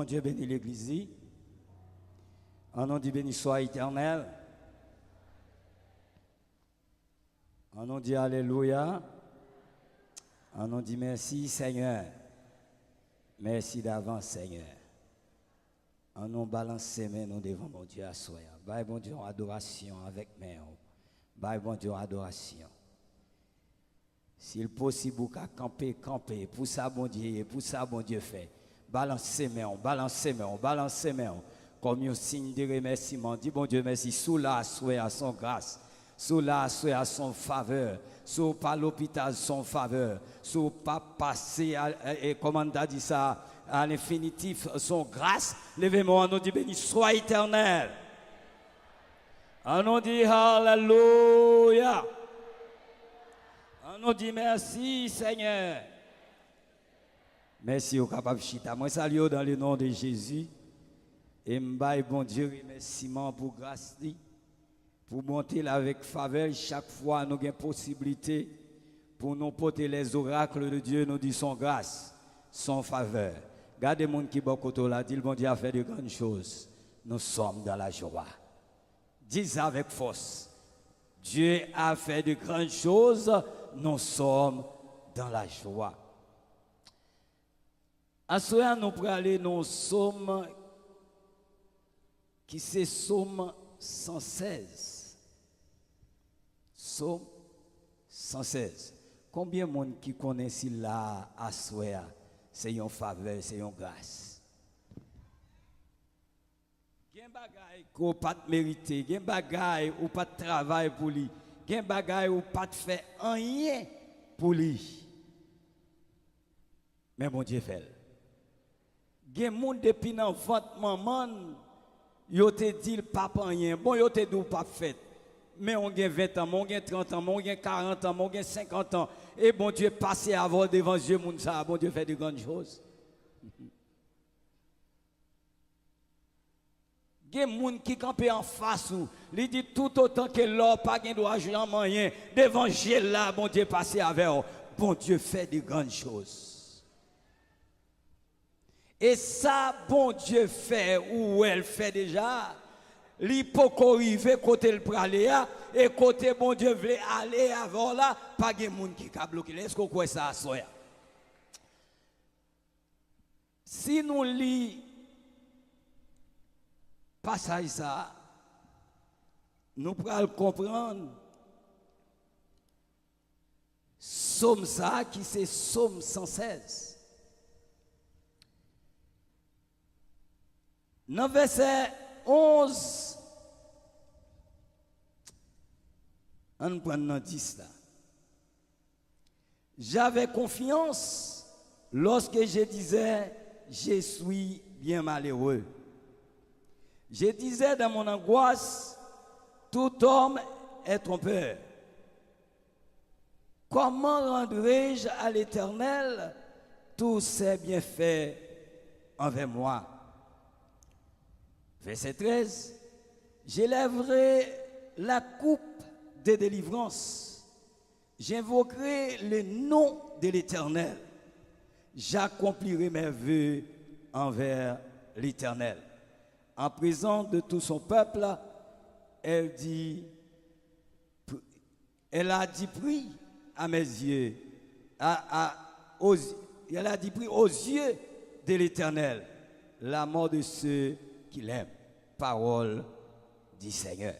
Bon Dieu bénit l'Église. En nom du béni soit éternel. En nom dit Alléluia. En nom dit merci Seigneur. Merci d'avance Seigneur. En nom balance mains nous devant mon Dieu à soi. Bye bon Dieu adoration avec main. Bye bon Dieu adoration. S'il possible qu'à camper pour ça bon Dieu fait. Balancez mains, balancez mains. Comme un signe de remerciement. Dis bon Dieu merci sous la souhait à son grâce. Sous la souhait à son faveur. Sous pas l'hôpital son faveur. Sous pas passer et comment on a dit ça à l'infinitif son grâce. Levez-moi en nom du béni soit éternel. En nom dit Alléluia. En nom dit merci Seigneur. Merci au capable chita. Moi salue dans le nom de Jésus. Et m'baille bon Dieu remerciement pour grâce pour monter là avec faveur chaque fois nous avons possibilité pour nous porter les oracles de Dieu nous dit son grâce, son faveur. Gardez mon qui beaucoup là dit bon Dieu a fait de grandes choses. Nous sommes dans la joie. Dis avec force. Dieu a fait de grandes choses, nous sommes dans la joie. À ce moment nous pour aller nous sommes qui c'est Psaume 116. Psaume 116. Combien de monde qui connaît là à soi, c'est une faveur, c'est une grâce. Il y a des bagailles qu'on pas mérité, il y a des bagailles ou pas de travail pour lui, il y a des bagailles ou pas de faire rien pour lui. Mais mon Dieu fait. Il y a des gens depuis dans votre maman. Yo te dit papa rien bon yo te dit pas fait mais on gagne 20 ans on gagne 30 ans on gagne 40 ans on gagne 50 ans et bon Dieu passer avant devant Dieu moun ça bon Dieu fait de grandes choses. Gen moun qui campe en face ou li dit tout autant que l'or pas gain droit jouer en moyen devant Dieu là bon Dieu passer avec bon Dieu fait de grandes choses. Et ça, bon Dieu fait ou elle fait déjà, l'hypocrisie côté le praléa et côté bon Dieu veut aller avant là, pas de monde qui a bloqué. Est-ce qu'on croit ça à soi? Si nous lisons passage ça, nous pourrons comprendre Psaume ça qui c'est Psaume 116. Dans verset 11, on prend dans 10 là. J'avais confiance lorsque je disais, je suis bien malheureux. Je disais dans mon angoisse, tout homme est trompeur. Comment rendrai-je à l'Éternel tous ses bienfaits envers moi? Verset 13, j'élèverai la coupe de délivrance, j'invoquerai le nom de l'Éternel, j'accomplirai mes vœux envers l'Éternel. En présence de tout son peuple, elle a dit prie à mes yeux, elle a dit prie aux yeux de l'Éternel, la mort de ceux qu'il aime. Parole du Seigneur.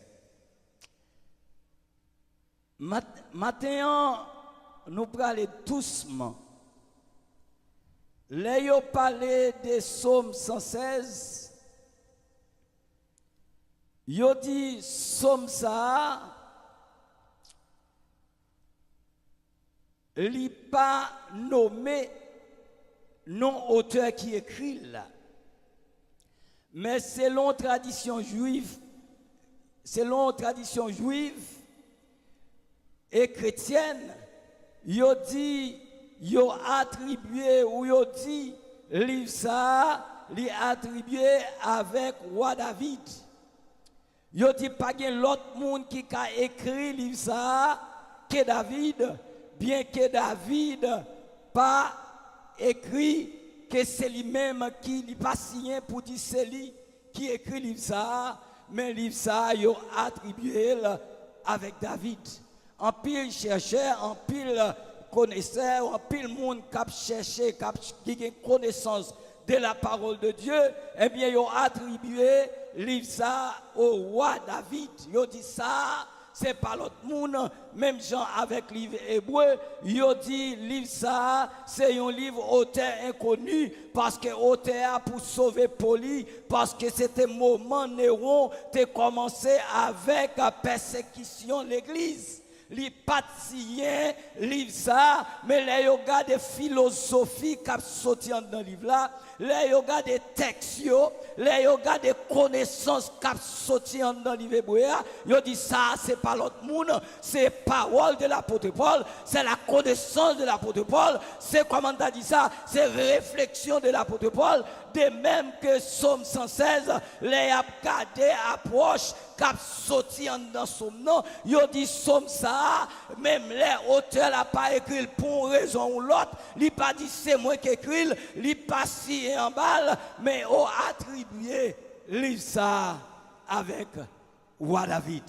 Maintenant, nous parlons doucement. Là, yo parlé de Psaume 116. Yo dit Psaume ça. Li pas nommé non auteur qui écrit là. Mais selon tradition juive et chrétienne, yo dit, yo attribué ou yo dit, livre ça, li attribué avec roi David. Yo dit pas gen l'autre monde qui a écrit livre ça que David, bien que David pas écrit que c'est lui-même qui n'est pas signé pour dire c'est lui qui écrit livre ça, mais livre ça, il a attribué avec David. En pile chercheur, en pile connaisseur, en pile monde qui a cherché, qui a connaissance de la parole de Dieu, eh bien, ils ont attribué livre ça au roi David. Ils ont dit ça, c'est pas l'autre monde, même gens avec livre hébreu, ils ont dit livre ça, c'est un livre auteur inconnu, parce que auteur pour sauver Poli, parce que c'était moment Néron qui commencé avec la persécution de l'église. Li pas signé livre ça, mais les yoga des philosophies qui sorti dans le livre là, les yoga des textes, les yoga des connaissances qui sorti dans le livre hébreu, yo dit ça c'est pas l'autre monde, c'est parole de l'apôtre Paul, c'est la connaissance de l'apôtre Paul, c'est comment on dit ça, c'est réflexion de l'apôtre Paul, de même que Somme 116, les a gardé approche cap sorti dans son nom, yo dit Somme ça, même les auteurs n'a pas écrit pour une raison ou l'autre, il pas dit c'est moi qui écrit, il pas si en balle, mais on attribué livre ça avec roi David.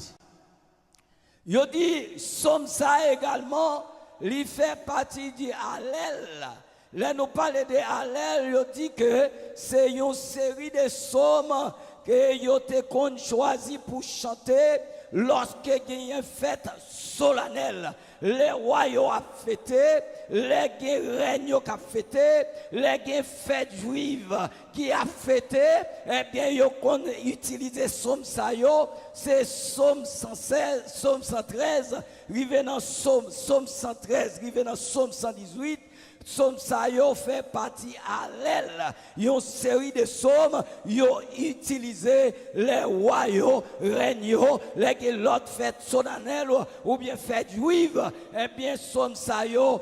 Yo dit Somme ça également, il fait partie du Hallel. Là, nous parlons de Hallel, il dit que c'est une série de psaumes que vous avez choisi pour chanter lorsque il y a une fête solennelle. Les rois ont fêté, les règnes ont fêté, les fêtes juives qui ont fêté, eh bien, ils ont utilisé Psaume Sayo, c'est Psaume 116, Psaume 113, rivé dans Psaume 113, rivé dans Psaume 118. Psaume ça fait partie à l'aile. Il y a une série de psaumes, ils ont utilisé les royaumes, règnes, les l'autre fête solennelle ou bien fête juive. Eh bien, psaume ça ils ont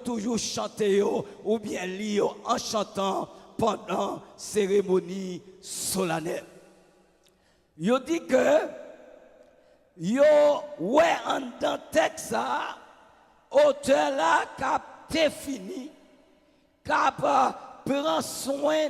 toujours chanté ou bien lu en chantant pendant cérémonie solennelle. Ils ont dit que yo ouais en dans texte ça auteur là cap défini, cap prend soin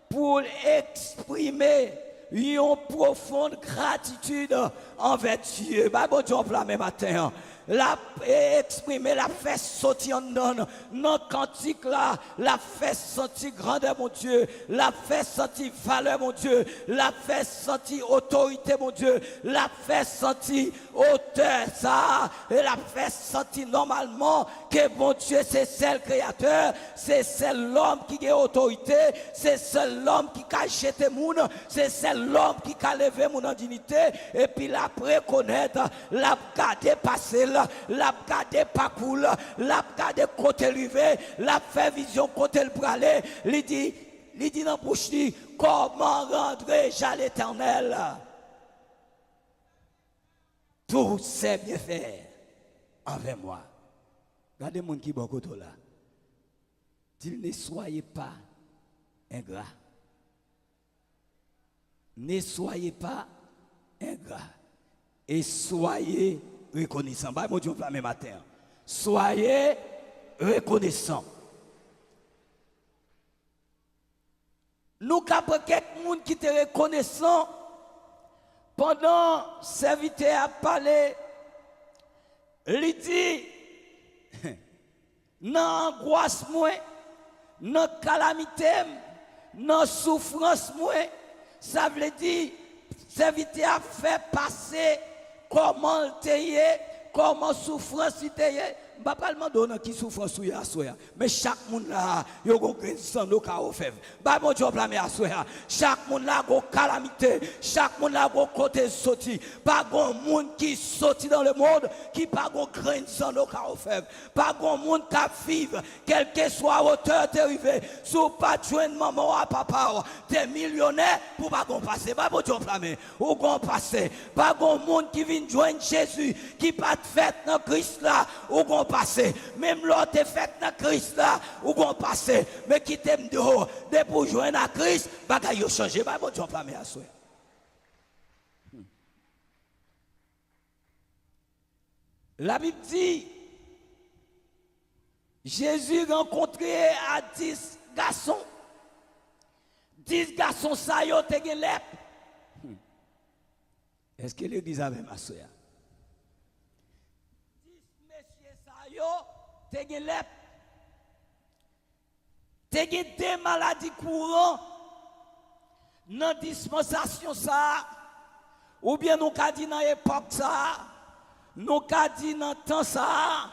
pour exprimer une profonde gratitude envers Dieu. Bah bon Dieu là même matin. La exprimer la fait sortir dans notre cantique là, la fait sentir grandeur mon Dieu, la fait sentir valeur mon Dieu, la fait sentir autorité mon Dieu, la fait sentir hauteur ça, et la fait sentir normalement que mon Dieu c'est celle créateur, c'est celle l'homme qui a autorité, c'est celle l'homme qui a jeté moun, c'est celle l'homme qui a levé mon en dignité, et puis la reconnaître, la garder passer la garder parcours, la garder côté levé, la fait vision côté le bralé, il dit dans bouche comment rendrai-je à l'Éternel tous ses bienfaits envers moi. Regardez mon qui bon côté là. Dit ne soyez pas ingrat. Ne soyez pas ingrat et soyez reconnaissant. Bah, mon Dieu, le matin. Soyez reconnaissant. Nous avons quelqu'un qui est reconnaissant pendant que le serviteur a parlé. Il dit, dans l'angoisse, dans la calamité, dans la souffrance, ça veut dire, le serviteur a fait passer comment le tailler, comment souffrance il tailler. Je ne vais pas demander qui souffrance ou ya. Mais chaque monde là, il y a un sang de chaos. Bah mon Dieu, chaque monde là, il y a une calamité. Chaque monde là, il y a un côté sorti. Pas un monde qui sorti dans le monde qui pas un grain de sang de chaos. Pas un monde qui vivre, quel que soit hauteur arrivé. Si vous pas de maman ou papa, des millionnaires pour pas qu'on passe. Bah mon Dieu, ou qu'on passe. Pas un monde qui vient joindre Jésus, qui pas de fête dans Christ là, ou qu'on passer, même l'autre est fait dans Christ là, ou qu'on passe, mais qui t'aime dehors, dès pour joindre à Christ, bagaille changé, bah bon Dieu flamme à soi. La Bible dit, Jésus rencontré à 10 garçons. 10 garçons, ça yo te gen lep. Est-ce que l'église avait ma soeur? 10 messieurs, ça yo te gen lep. Te gen des maladies courantes dans dispensation ça. Ou bien nous ka dit dans époque ça. Nous ka dit dans temps ça.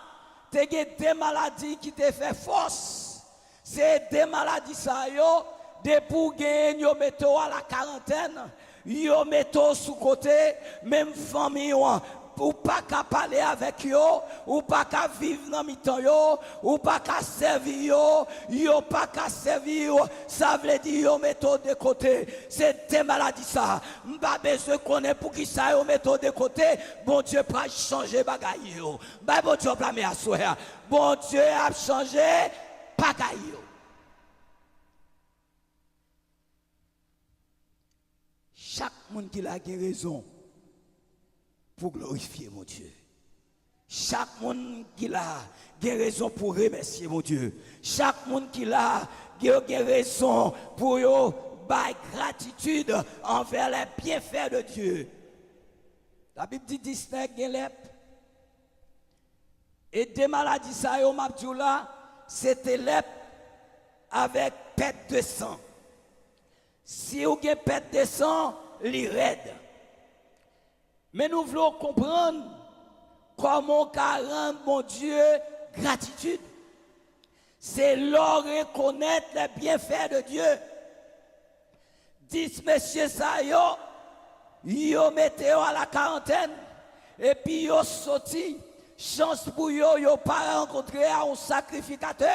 Te gen des maladies qui te fait force. C'est des maladies ça yo. De pour gagner, yo metto à la quarantaine, yo metto sous côté, même famille, ou pas qu'à parler avec yo, ou pas qu'à vivre dans mi-temps yo, ou pas qu'à servir yo pas qu'à servir yo, ça veut dire yo metto de côté. C'est des maladies ça. M'pas besoin connaître pour qui ça yo metto de côté. Bon Dieu peut changer bagaille yo. Bah bon Dieu blâmer à soi. Bon Dieu a changé bagaille yo. Chaque monde qui a raison pour glorifier mon Dieu. Chaque monde qui a raison pour remercier mon Dieu. Chaque monde qui a raison pour avoir gratitude envers les bienfaits de Dieu. La Bible dit distingue gelep. Et des maladies ça yo mabdjoula, c'était lep avec perte de sang. Si vous avez perte de sang, li raide. Mais nous voulons comprendre comment rendre mon Dieu gratitude. C'est leur reconnaître les bienfaits de Dieu. 10 messieurs ça yo mettez à la quarantaine et puis yo sorti. Chance pour yo pas rencontré un sacrificateur.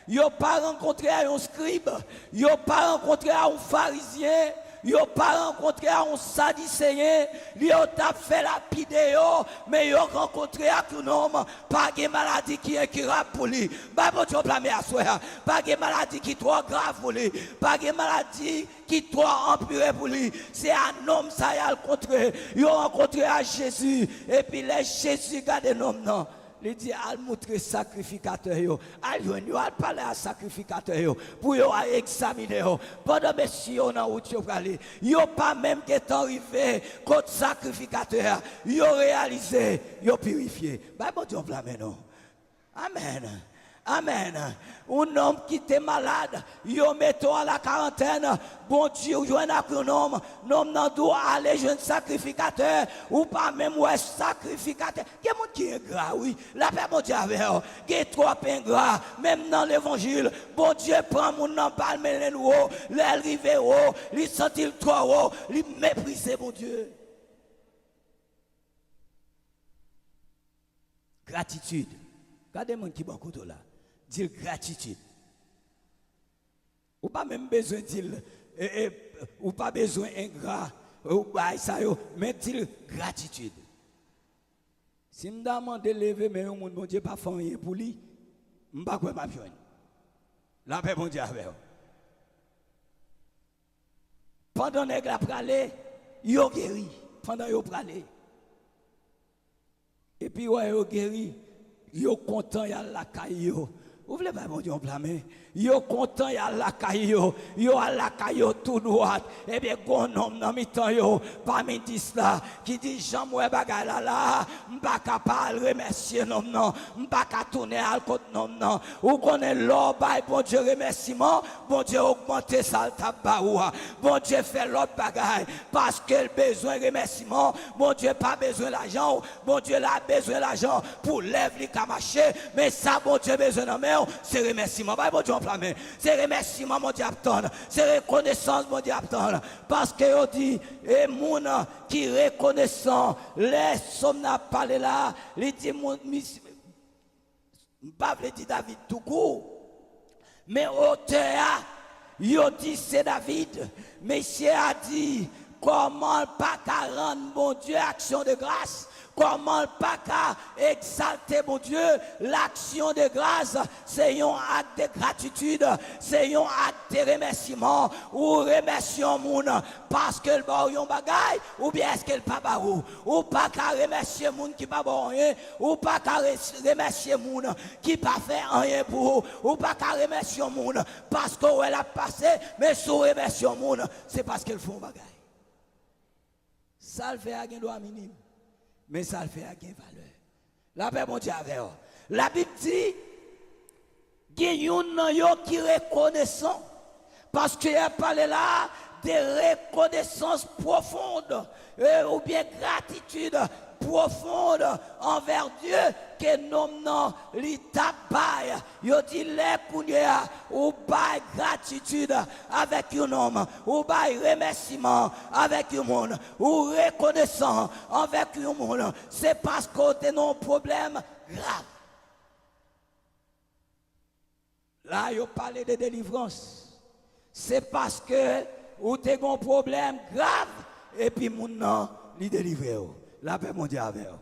Yo pas rencontré un scribe, yo pas rencontré un pharisien, yo pas rencontré un sadducéen, yo t'a fait la pidéo, mais yo rencontré un homme, pas de maladie qui est incurable pour lui. Bah bon Dieu blâmer à soi, pas de maladie qui est trop grave pour lui, pas de maladie qui est trop empirée pour lui. C'est un homme ça y a rencontré, yo rencontré à Jésus et puis les Jésus garde l'homme non. Il dit al montrer sacrificateur yo, al joindre al parler à sacrificateur yo pour yo examiner yo. Pendant monsieur on a route yo aller, yo pas même qui est arrivé contre sacrificateur, yo réalisé, yo purifié. Bah bon Dieu blâme non. Amen. Amen. Un homme qui était malade, yo metto à la quarantaine, bon Dieu, joindre un homme, l'homme n'a doit aller jeune sacrificateur, ou pas même ouais sacrificateur. Qui est qui est gras, oui, la paix bon Dieu avec eux, qui est trop ingrat, même dans l'évangile, bon Dieu prend mon nom, palme les nous, l'arrivé haut, il sentit trop haut, il méprisait bon Dieu. Gratitude. Regardez mon qui bon côté là. Dire gratitude. Ou pas même besoin de dire, ou pas besoin ingrat, ou pas ça, mais dire gratitude. Si je demande de lever, mais mon Dieu pas fait rien pour lui, je ne sais pas quoi m'a joindre. La paix, mon Dieu, avec vous. Pendant que la pralé, yo guéri. Pendant yo pralé. Et puis, ouais, yo guéri, yo content, y a la caille. Vous voulez pas mon Dieu blâmer? Yo content y a la caillou, yo à la caillou tout noir. Eh bien, gon homme dans mi-temps yo, parmi 10 là, qui dit Jean moi bagay là, m'pa capable remercier non, m'pa ka tourner à côté non. Ou connaît l'or bay bon Dieu remerciement, bon Dieu augmenter ça tabaoua. Bon Dieu fait l'autre bagay parce que besoin remerciement, bon Dieu pas besoin d'argent, bon Dieu a besoin d'argent pour lever les marcher, mais ça bon Dieu besoin de c'est remerciement. Bon Dieu c'est remerciement mon Dieu attendre, c'est reconnaissance mon Dieu attendre parce que on dit et moun qui reconnaissant les sommes n'a parlé là, il dit mon pas dit David tout court mais auteur il dit c'est David, monsieur a dit comment pas qu'à rendre mon Dieu action de grâce? Comment pas qu'à exalter mon Dieu? L'action de grâce, c'est un acte de gratitude, c'est un acte de remerciement, ou remercions moun parce que le bon bagaille, ou bien est-ce qu'elle pas barou, ou pas qu'à remercier moun qui pas bon rien, ou pas qu'à remercier moun qui pas fait rien pour ou pas qu'à remercier moun parce qu'elle a passé, mais sous remercier moun, c'est parce qu'elle font bagaille. Ça le fait à un droit minime. Mais ça le fait à quelle valeur? La paix, mon Dieu, avec vous. La Bible dit, il y a un yo qui reconnaissant. Parce qu'il y a parlé là de reconnaissance profonde, ou bien gratitude profonde envers Dieu que nommons l'état bail. Yo dit les kounya ou bail gratitude avec un homme, ou bail remerciement avec un monde, ou reconnaissant avec un monde. C'est parce qu'on a un problème grave. Là, yo parle de délivrance. C'est parce que ou avez un problème grave et puis moun nan li délivre. La paix mondiale avec vous.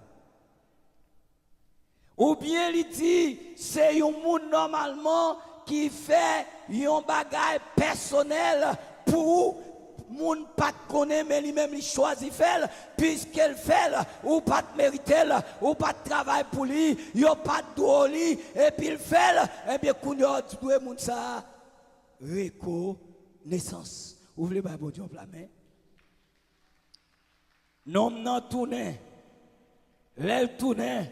Ou bien il dit c'est un monde normalement qui fait un bagage personnel pour moun pas connaît mais lui-même il choisit faire puisqu'elle fait ou pas de mériter ou pas de travail pour lui, yo pas de droit et puis il fait et bien qu'on doit moun ça reconnaissance. Vous voulez pas bon Dieu la main? Non non tourner. L'elle tourner,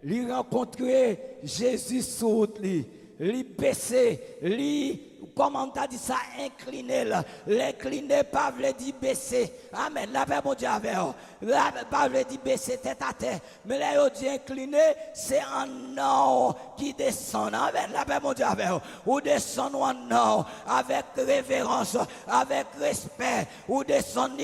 lui rencontrer Jésus sur route lui baisser, lui comment t'as dit ça, incliner l'incliner pas veut dire baisser. Amen. La paix mon Dieu avec vous. La pas veut dire baisser tête à tête, mais là il dit incliner, c'est un nom qui descend. Amen. La paix mon Dieu avec vous. Ou descend en nom avec révérence, avec respect, ou descend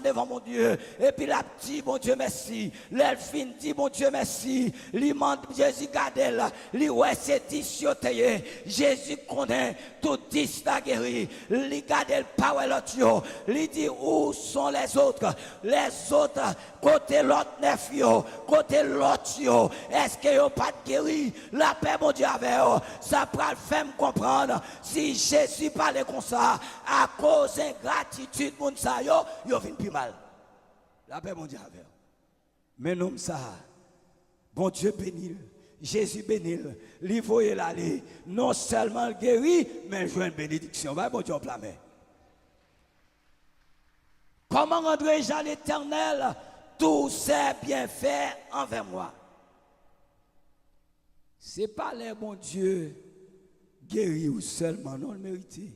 devant mon Dieu et puis la petite mon Dieu merci. L'elfine dit mon Dieu merci. Lui demande Jésus garde lui ouais c'est dissioté. Jésus connaît tout dis la guéri, li gade le power l'autre, li dit où sont les autres côté l'autre neuf yo, côté l'autre yo, est-ce que yo pas guéri? La paix mon Dieu avec eux, ça pral faire me comprendre si Jésus parlait comme ça à cause d'ingratitude mon ça yo vinn plus mal. La paix mon Dieu avec eux. Mais non ça, bon Dieu bénit. Jésus bénit, lui voyez l'aller, non seulement guéri, mais joue une bénédiction. Va bon Dieu en plein. Comment rendrai-je à l'Éternel tous ses bienfaits envers moi? Ce n'est pas les bon Dieu guéri ou seulement non le mérité.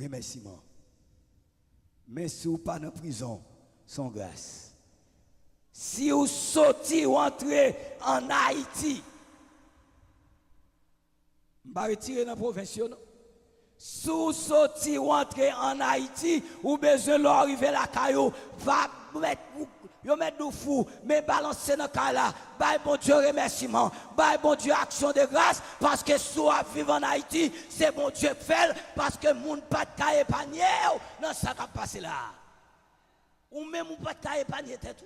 Remerciement. Mais si vous pas en prison, son grâce. Si vous sortez ou entrez en Haïti, je vais retirer dans la province. Si vous sortez ou entrez en Haïti, ou besoin d'arriver à la caillou, va mettre nous fou, mais balancer dans la caillou, bye bon Dieu remerciement, bye bon Dieu action de grâce, parce que si vous vivez en Haïti, c'est bon Dieu fait, parce que mon pas de caillou épargné, non, ça va passer là. Ou même mon pas de caillou épargné, c'est tout.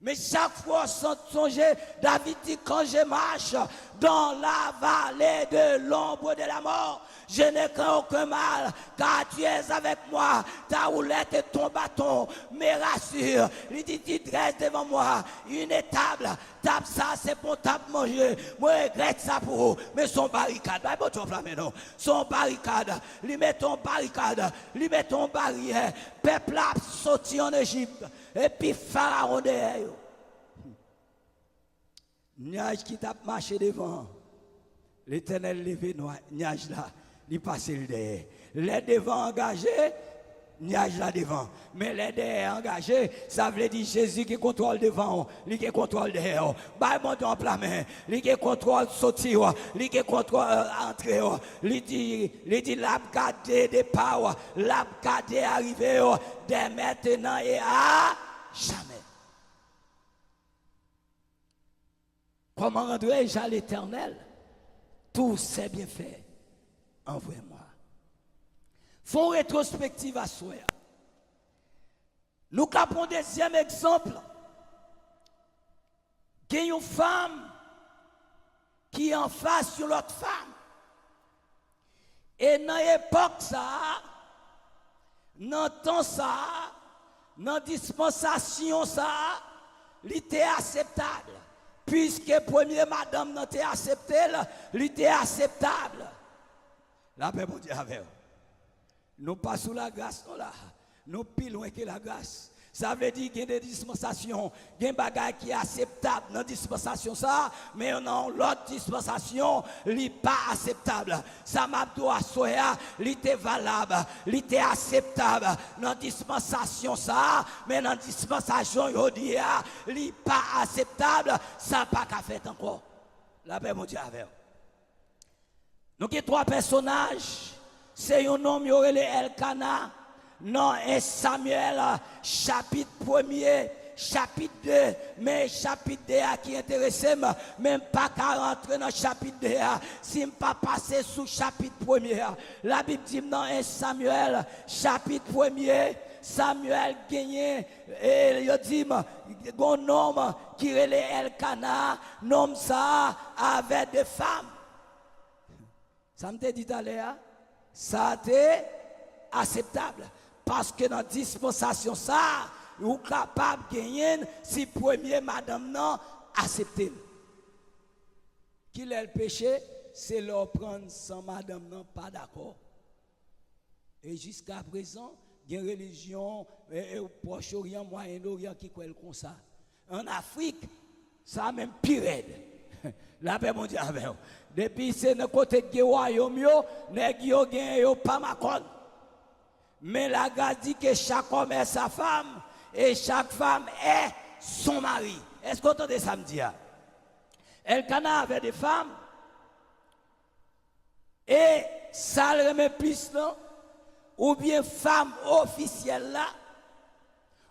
Mais chaque fois, sans songer, David dit, quand je marche dans la vallée de l'ombre de la mort, je n'ai craint aucun mal, car tu es avec moi, ta roulette et ton bâton me rassurent. Il dit, tu dresses devant moi une table ça, c'est pour table manger. Moi, je regrette ça pour vous, mais son barricade, bah, bon, tu non, son barricade, lui mettons barricade, lui mettons barrière, peuple a sorti en Égypte, et puis Pharaon derrière. Nuage qui t'a marché devant, l'Éternel levé nuage là, il passe le derrière. Les devant engagés, nuage là devant. Mais les derrière engagés, ça veut dire Jésus qui contrôle devant, lui qui contrôle derrière. Bah, mon Dieu en plein main, lui qui contrôle sortir, lui qui contrôle entrer. Lui dit l'abgadé des power, l'abgadé arriver dès maintenant et à jamais. Comment rendrai-je à l'Éternel tous ses bienfaits envers moi? Font rétrospective à soi. Nous avons un deuxième exemple. Il y a une femme qui est en face sur l'autre femme. Et dans l'époque, ça, dans le temps, ça, dans la dispensation, ça, il était acceptable. Puisque première madame n'a été acceptée, il était acceptable. La paix, mon Dieu, avec nous pas sous la grâce, non là. Nous plus loin que la grâce. Ça veut dire qu'il y a des dispensations, il y a des bagages qui sont acceptables dans la dispensation, ça, mais dans l'autre dispensation, il n'est pas acceptable. Ça m'a dit à Soya, il était valable, il était acceptable dans la dispensation, ça, mais dans la dispensation, il n'est pas acceptable, ça n'a pas qu'à faire encore. La paix, mon Dieu, avec nous. Nous avons trois personnages, c'est un homme, il y aurait Elkana. Non, et Samuel, chapitre 1er, chapitre 2, mais chapitre 2 qui intéresse, même pas qu'à rentrer dans le chapitre 2, si je ne pas passer sous chapitre 1er. La Bible dit dans 1 Samuel, chapitre 1er, Samuel gagne, et il dit, un homme qui relève Elkana, nom ça, avec des femmes. Ça me dit tout à l'heure, ça a été acceptable. Parce que dans la dispensation, ça, vous êtes capable de gagner si premier madame non accepté. Qu'il est le péché, c'est leur prendre sans madame non pas d'accord. Et jusqu'à présent, il y a une religion au Proche-Orient, Moyen-Orient qui croit comme ça. En Afrique, ça a même pire. La paix mondiale. Depuis c'est le côté de royaume, les gens ne pas ma conne. Mais la grâce dit que chaque homme est sa femme et chaque femme est son mari. Est-ce qu'on entend ça me dire? Elkana avait des femmes et ça le remet plus là, ou bien femme officielle là,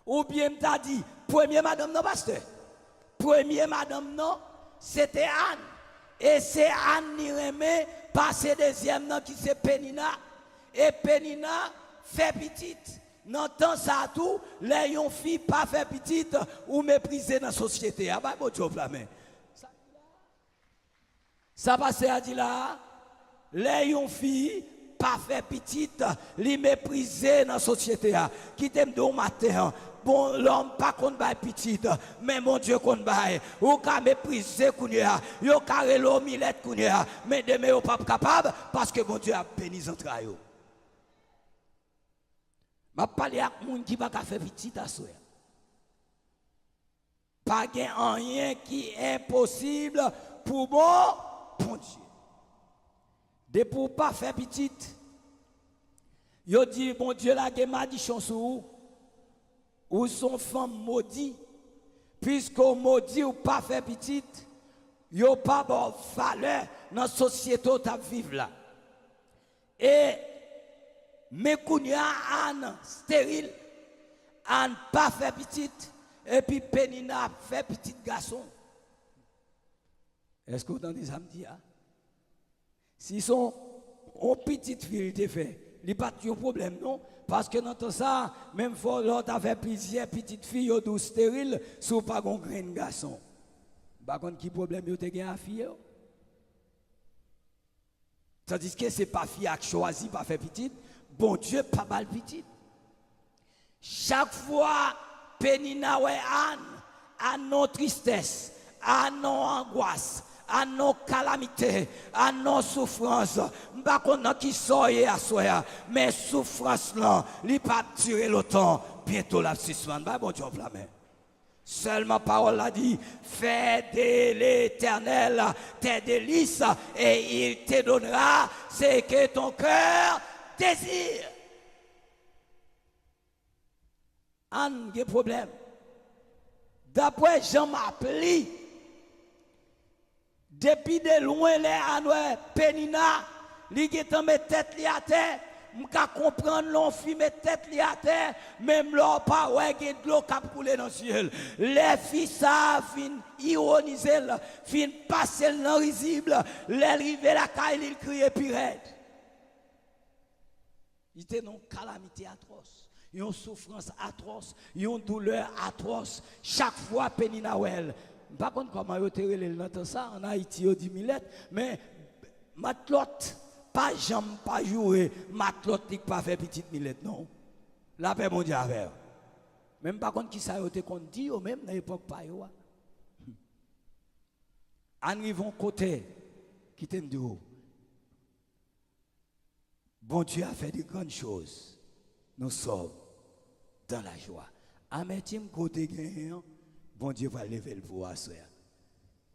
ou bien t'as dit, première madame non, pasteur. Première madame non, c'était Anne. Et c'est Anne qui remet passer deuxième non qui c'est Pénina. Et Pénina fait petite. Dans le temps, ça tout, les filles pas fait petite ou mépriser dans la société. Ah bah, bon Dieu, ça passe à dire là, les filles pas fait petite, les mépriser dans la société. Qui t'aime de matin, bon, l'homme pas qu'on baille petite, mais mon Dieu qu'on baille, ou qu'à mépriser qu'on y a, ou qu'à relo milette qu'on y a, mais demain, ou pas capable, parce que mon Dieu a béni entre eux. Je parle à quelqu'un qui ne va pas faire petit à soi. Pas rien qui est impossible pour bon Dieu. De pour ne pas faire petit, il dit, bon Dieu, la malédiction sur vous, ou son femme maudit, puisque maudit ou pas faire petit, il n'y a pas de valeur dans la société où tu vivre là. Et mais Kounia Anne stérile, Anne pas fait petite, et puis Pénina fait petit garçon. Est-ce que vous entendez ça me dit? Si son petite fille te fait, il n'y a pas de problème, non? Parce que dans tout ça, même si l'autre a fait plusieurs petites filles ou stériles, si vous pas un grand garçon. Par contre, qui problème vous avez à fille? Tandis que ce n'est pas fille qui choisit pas faire petite. Bon Dieu, pas mal petit. Chaque fois, Pénina ou Anne, à nos tristesses, à nos angoisses, à nos calamités, à nos souffrances, pas qu'on qui soyez à soi, mais souffrance là, il pas durer longtemps, bientôt la suspendre. Bon Dieu, flamme. Seulement parole a dit, fais de l'Éternel tes délices et il te donnera ce que ton cœur désire. Anne, il problème. D'après Jean m'appelé, depuis de loin, les Anoué, Pénina, li getan met tête li à terre, m'ka comprendre l'on fi met tête li à terre, même l'on pas ouais gen de l'eau cap couler dans le ciel. Les filles ça fin ironiser, fin passer dans risible, les river la caille, il crie puis raide. Il était non calamité atroce. Une souffrance atroce, une douleur atroce. Chaque fois, Péninawel. Par contre, comment vous avez ça en Haïti, au 10 000 lettres, mais Matlotte, pas jamais pas jouer, Matlotte n'est pas fait petite millette, non. La paix mondiale. Même par contre, qui ça a été qu'on dit, ou même dans l'époque, pas yo. Arrivons côté, qui t'aime de haut. Bon Dieu a fait de grandes choses. Nous sommes dans la joie. Amertume côté gagnant, bon Dieu va lever le pouvoir.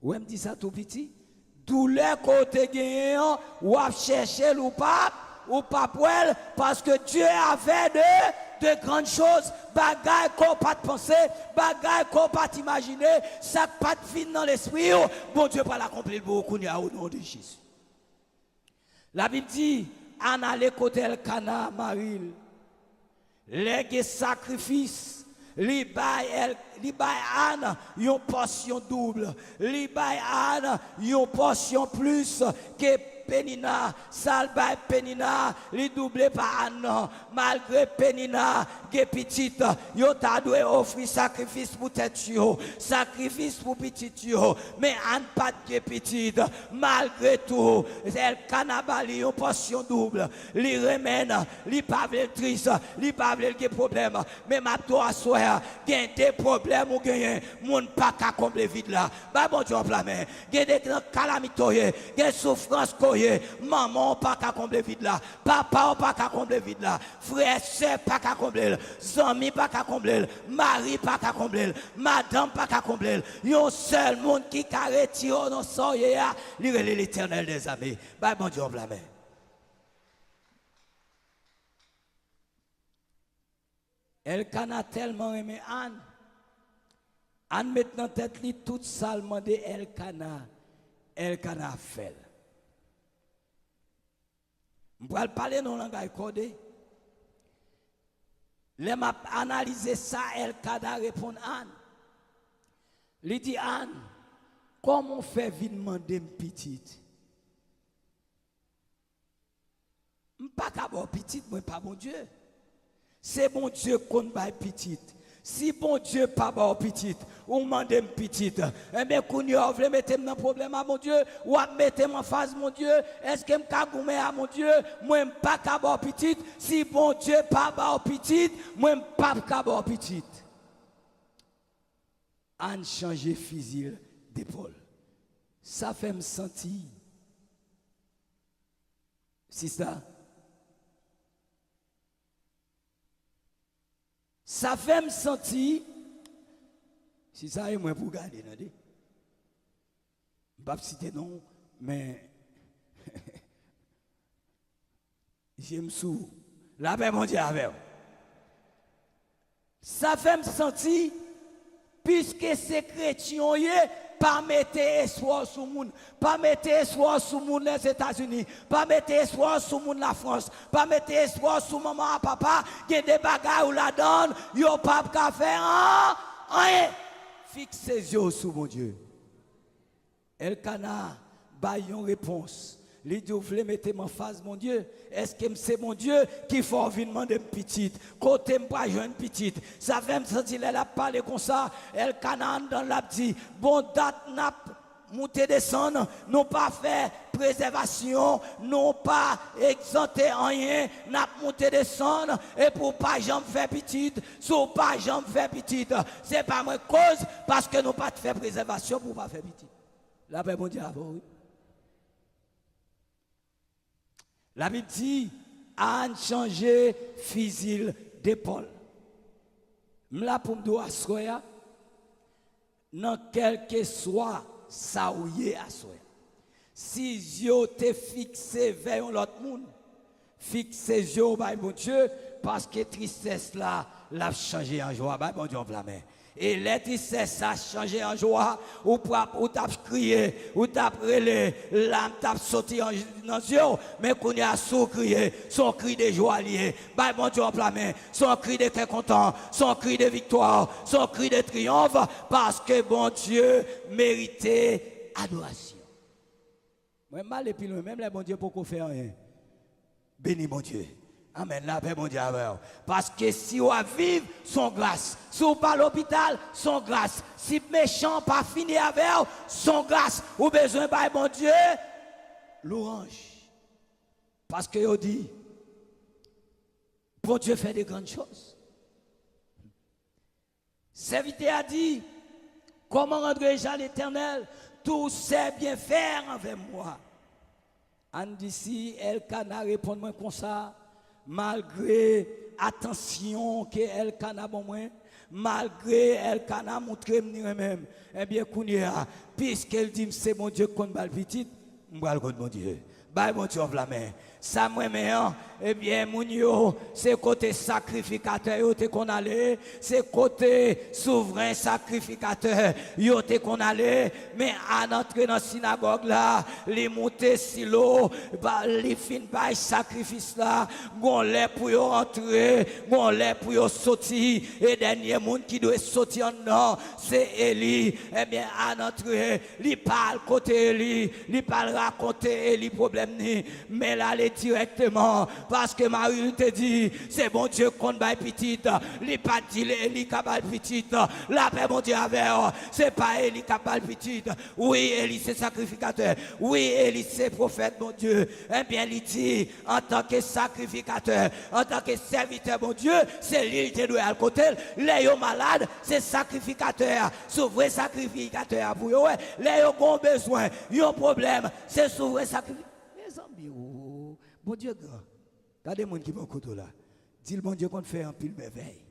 Ou me dit ça tout petit? Douleur côté gagnant, ou à chercher ou pas parce que Dieu a fait de grandes choses. Bagaille qu'on pas penser, bagaille qu'on pas imaginer, ça pas de fin dans l'esprit. Bon Dieu va l'accomplir beaucoup au nom de Jésus. La Bible dit, en aller côté El Cana, Maril, les sacrifices, li bay Anne, une portion double, li bay Anne, une portion plus que Pénina, salbay Pénina, li doublé par Anne, malgré Pénina, qui est petite, yo ta dû offrir sacrifice pour tête yo, sacrifice pour petite yo, mais Anne pas de petite, malgré tout, elle canabali une portion double, li remène, li pas triste, li pas de problème, mais ma toi soir, gagne des problèmes ou gagne, moun pas qu'à combler vide là, bah bon Dieu en plein main, gagne des calamitoye, gagne souffrance maman pas qu'à combler vide là, papa pas qu'à combler vide là, frère sœur pas qu'à combler, amis pas qu'à combler, mari pas qu'à combler, madame pas qu'à combler, yon seul monde qui qu'a retiré dans son yéa, l'Éternel des armées. Bah bon Dieu la main. Elkana tellement aimé Anne. Anne met dans tête li toute salement de Elkana fait. Je vais parler dans le langage codé. Les m'a analysé ça, Elkana répond Anne. Il dit Anne, comment on fait vite demander une petite? Je ne pas qu'à petite, moi pas bon Dieu. C'est bon Dieu qu'on va petite. Si bon Dieu pas bon petite, ou mande une petite, eh bien, qu'on y a, vous mettez dans problème à mon Dieu, ou à mettre en face mon Dieu, est-ce que je vais à mon Dieu, moi je pas qu'à bon petite, si bon Dieu pas bon petite, moi je pas qu'à bon petite. Anne changer fusil d'épaule. Ça fait me sentir. C'est ça. Ça fait me sentir, si ça est moins pour garder, je ne vais pas citer non, mais j'aime sous la paix mondiale avec. Ça fait me sentir, puisque ces chrétiens, pas mettre espoir sur le monde, pas mettre espoir sur le monde les États-Unis, pas mettre espoir sur le monde la France, pas mettre espoir sur maman et papa, qui a des bagages ou la donne, yo pas qu'à faire rien. Fixe ses yeux sur mon Dieu. Elkana, ba yon réponse. Les dieux voulaient mettre en face mon Dieu. Est-ce que c'est mon Dieu qui faut envie demander une petite? Côté m'pas jeune petite. Ça fait me sentir elle a parlé comme ça. Elkana dans la dit bon date n'a monter descendre, non pas faire préservation, non pas exempter rien, n'a monter descendre et pour pas jamais faire petite, sur pas jamais faire petite. C'est pas moi cause parce que nous pas faire préservation pour pas faire petite. La paix mondiale oui. La Bible dit, Anne changer fusil d'épaule. M'la pour me dire, dans quel que soit ça ou yé à soi. Si yo te fixé vers l'autre monde, fixez yo par mon Dieu, parce que tristesse là, l'a changé en joie, bah bon Dieu en main. Et les tristesses a changé en joie, ou t'as crié, ou t'as relé, l'âme t'a sauté dans les yeux, mais qu'on y a sous crié, son cri de joie lié, bah bon Dieu en main, son cri de très content, son cri de victoire, son cri de triomphe, parce que bon Dieu méritait adoration. Moi mal et puis même les bon Dieu pour qu'on fait rien. Bénis mon Dieu. Amen, la paix, mon Dieu, avec vous. Parce que si on vive, son grâce. Si on pas à l'hôpital, son grâce. Si méchant pas fini avec vous, son grâce. Ou besoin de mon Dieu, louange. Parce que on dit, bon Dieu fait de grandes choses. Serviteur a dit, comment rendrai-je à l'Éternel tous ses bienfaits envers moi? Anne d'ici, Elkana répond moi comme ça, malgré attention que Elkana bon moi, malgré Elkana montré moi-même, eh bien Kounia, puisqu'elle dit c'est mon Dieu qu'on balle petite, moi le mon Dieu, bah mon Dieu la main. Ça moi eh bien moun yo c'est côté sacrificateur yo te qu'on allait, c'est côté souverain sacrificateur yo te qu'on allait, mais à entrer dans la synagogue là, les monter silo, les fin by sacrifice là, gon lè pour yo entrer, gon lè pour yo sortir, et dernier monde qui doit sortir en dedans, c'est Élie. Eh bien à entrer, li parle côté Élie, li parle raconter Élie problème ni, mais là les directement parce que Marie te dit c'est bon Dieu qu'on baille petite, li pas dit Élie qui baille petite, la paix mon Dieu avec c'est pas Élie qui baille petite. Oui, Élie c'est sacrificateur, oui, Élie c'est prophète mon Dieu. Eh bien il dit en tant que sacrificateur, en tant que serviteur mon Dieu, c'est lui qui doit à côté, les yo malades, c'est sacrificateur, souverain sacrificateur pour yo, les yo ont besoin, yo problème, c'est souverain sacrificateur. Mes amis, bon Dieu grand. Regardez les gens qui vont côté là. Dis le bon Dieu qu'on fait un pile merveille.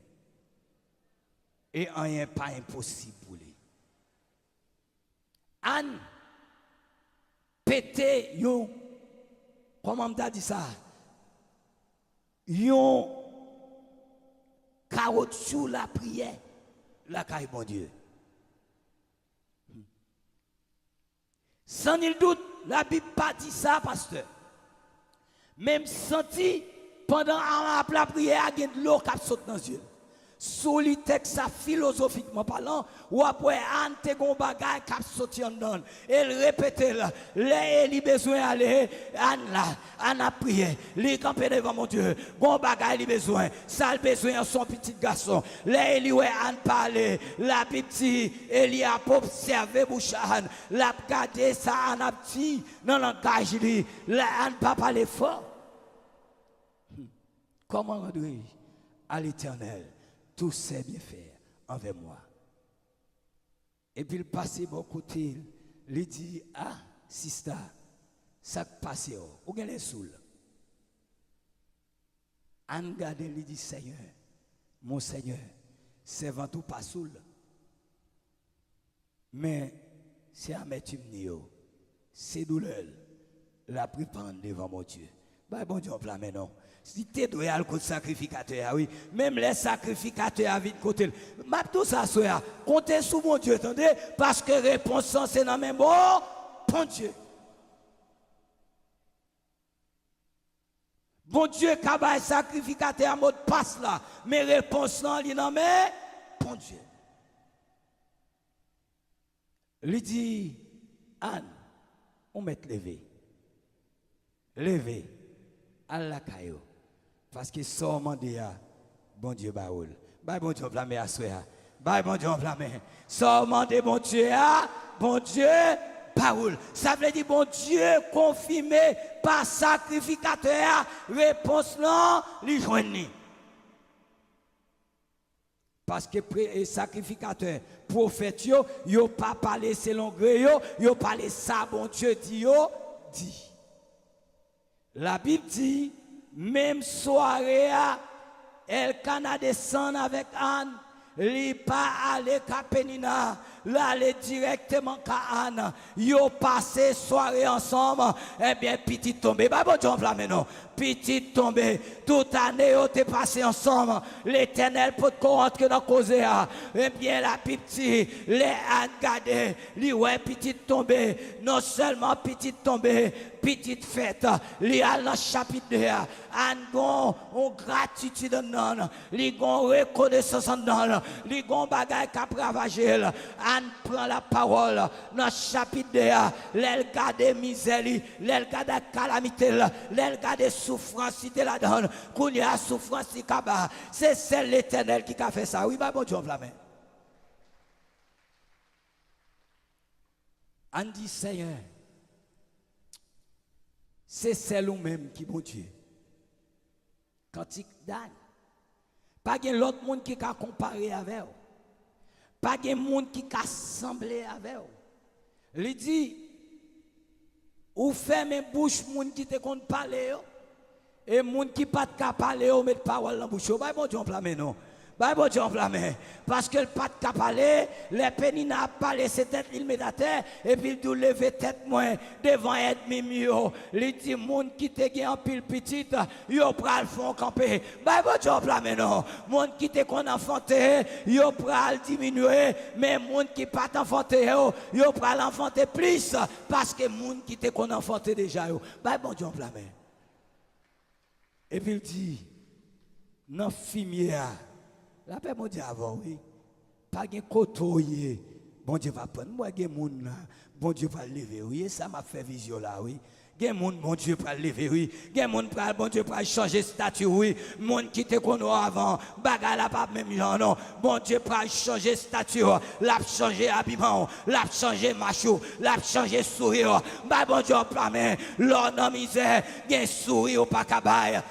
Et rien pas impossible pour lui. Anne, pété, yon, comment on dit ça? Yon, carotte sous la prière, la caille bon Dieu. Sans nul doute, la Bible pas dit ça, pasteur. Même senti pendant la prière, il y a de l'eau qui saute dans les yeux. Sous le texte, philosophiquement parlant, ou après, Anne te gon bagay qui saute en dedans. Elle répète là, les besoin aller, Anne là, Anne a prié, les camper devant mon Dieu, gon bagay li besoin, ça le besoin son petit garçon. Les li ouais Anne parler, la petit, elle a observé bouche Anne, la regarder ça Anne a petit, dans le langage li, la Anne pas parler fort. Comment rendrai-je à l'Éternel tous ses bienfaits envers moi? Et puis il passe bon côté, il dit, ah, sista, ça passe, où est les sous? Anne garde, il dit, Seigneur, mon Seigneur, servant tout pas sous. Mais c'est amertume, c'est douleur, la prépare devant mon Dieu. Bah, bon Dieu, là maintenant. Si tu es doué à le sacrificateur, oui, même les sacrificateurs à vite côté. Ma tout ça, soya, comptez sur mon Dieu, attendez, parce que réponse c'est dans même bon Dieu. Bon Dieu, qui sacrificateur à mode passe là, mais réponse non, il dans même bon Dieu. Il dit, Anne, on met levé. Levé à la caillou. Parce que sans demander à bon Dieu baoul. Bah bon Dieu blâmer à soi. Bah bon Dieu blâmer. Sans demander bon Dieu à bon Dieu baoul. Ça veut dire bon Dieu confirmé par sacrificateur. Réponse non, li joindre. Parce que sacrificateur, prophète yo pas parler selon gré yo parler ça bon Dieu dit dit. La Bible dit, même soirée, Elkana descend avec Anne, il pas aller à Pénina, là aller directement à Anne, yo passé soirée ensemble, eh bien petit tombé, bah bon Dieu non, petit tombé, toute année yo t'es passé ensemble, l'Éternel peut te rentrer dans cause eh bien la petit, les Anne gardé, li ouais petit tombé, non seulement petit tombé, petite fête, li a dans chapitre 2, Anne gon on gratitude non, li gon reconnaissance non, li gon bagay ka ravager, Anne prend la parole dans le chapitre 2, l'elle garde misère, l'elle garde calamité, l'elle garde souffrance, si tu la donnes, qu'on y a souffrance, si kaba. C'est celle l'Éternel qui a fait ça. Oui, bah bon Dieu, la main. Anne dit, Seigneur, c'est celle ou même qui bon Dieu. Cantique d'Anne. Pas de l'autre monde qui a comparé avec vous. Pas de monde qui a semblé avec vous. Il dit, ou fermez bouche monde qui te compte parler et monde qui pas de parler ou mettre parole dans bouche. Bah bon Dieu en non. Bah bon Dieu en parce que le pas de parler, les pénis n'a parlé c'est tête immédiatement et puis il doit lever tête moins devant ennemi mieux. Il dit monde qui te gagne en pile petite, yo pral font camper. Bah bon Dieu en non. Monde qui te qu'on enfanté, yo pral diminuer, mais monde qui pas enfanté yo pral enfanter plus parce que monde qui te qu'on enfanté déjà yo. Bah bon Dieu en et puis il dit non fumier la paix, mon Dieu, avant, oui. Pas de côtoyer. Bon Dieu va prendre. Moi, il y a des gens là. Bon Dieu va lever, oui. Ça m'a fait vision là, oui. Il y a des gens, bon Dieu va lever, oui. Il y a des gens, bon Dieu va changer statut, oui. Monde qui te connaît avant. Bagarre là, pas même genre, non. Bon Dieu va changer statut. L'a changer habillement. L'a changer machou. L'a changer sourire. Bah, bon Dieu, en main. L'homme dans misère. Il y a un sourire au pas cabaye.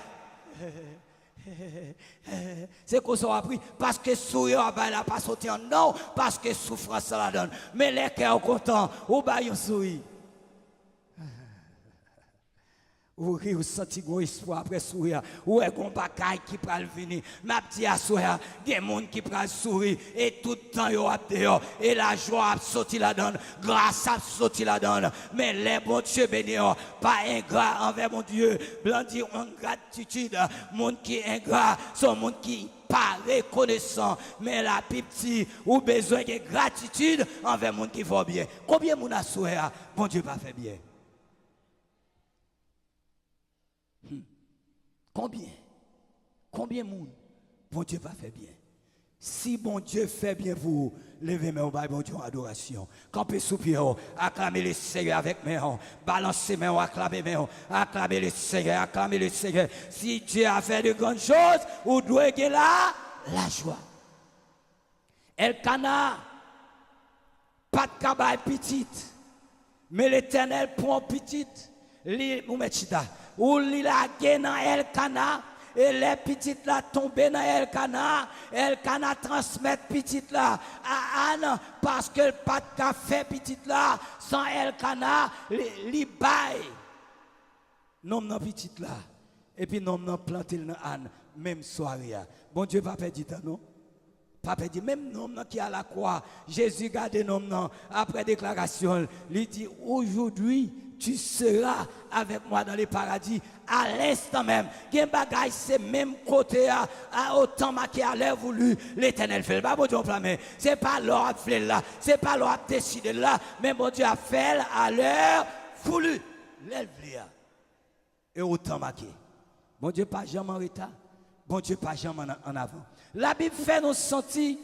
C'est qu'on s'en a pris parce que sourire n'a pas sorti en non, parce que souffrance ça la donne. Mais les cœurs contents, ou bah yon sourire. Ou senti un espoir après sourire, ou est un bagaille qui peut venir. Ma petite à sourire, il y a des gens qui peuvent sourire, et tout le temps, ils ont dehors, et la joie a sorti la donne, grâce a sorti la donne. Mais les bons Dieu bénis, pas ingrat envers mon Dieu, blanc dit en gratitude, monde qui est ingrat, son monde qui pas reconnaissant, mais la petite ou besoin de gratitude envers monde qui va bien. Combien de monde a sourire, bon Dieu va faire bien? Combien de monde bon Dieu va faire bien? Si bon Dieu fait bien pour vous, levez-moi au bon Dieu en adoration. Campez sous pied, acclamez le Seigneur avec mes mains, balancez mes mains, acclamez mes mains, acclamez le Seigneur, acclamez le Seigneur. Si Dieu a fait de grandes choses, vous devez gagner la joie. Elkana, pas de cabane petite, mais l'Éternel prend petite, ou il a gagné dans Elkana, et les petites là tombent dans Elkana transmet petites là à Anne, parce que le pas de café petite là, sans Elkana, li baille. Non, non, petite là. Et puis non, non, planté dans Anne, même soirée. Bon Dieu, papa dit non? Papa dit, même nom qui est à la croix, Jésus garde nom non, après déclaration, il dit, aujourd'hui, tu seras avec moi dans le paradis à l'instant même. Gen bagay c'est même côté à autant qui a l'air voulu l'Éternel fait. Pas bon Dieu flamme. C'est pas l'ordre fait là, c'est pas l'ordre décidé là, mais bon Dieu a fait à l'heure voulu. L'éleveur. Et autant marqué. Bon Dieu pas jamais en retard. Bon Dieu pas jamais en avant. La Bible fait nous sentir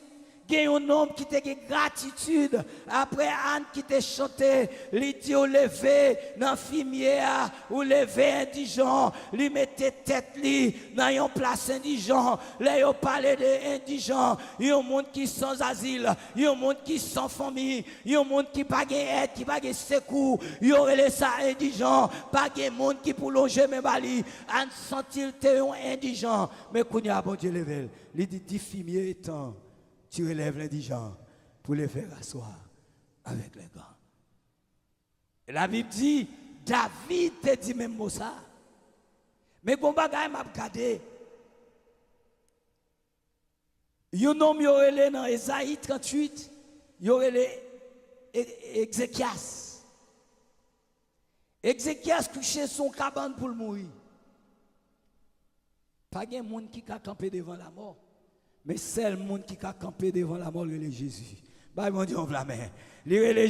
qu'il y a un homme qui te gratitude après Anne qui te chanté, lui dit ou levé dans fumier ou levé indigent, lui mettez tête li dans une place indigent, là yo parlé de indigent, un monde qui sans asile, un monde qui sans famille, un monde qui pas de aide, qui pas de secours, yo relé ça indigent, pas de monde qui pour loger mes bali, Anne sentit te un indigent, mais kounya bon Dieu levé, lui dit fumier étant tu relèves l'indigent pour les faire asseoir avec les grands. Et la Bible dit, David te dit même mot ça. Mais bon bagay m'a regardé. Yon nom yorele dans Esaïe 38, yorele Ézéchias. Ézéchias couché son cabane pour mourir. Pas de monde qui a campé devant la mort. Mais c'est le monde qui a campé devant la mort, le Jésus. Bah, mon Dieu, on la main. Le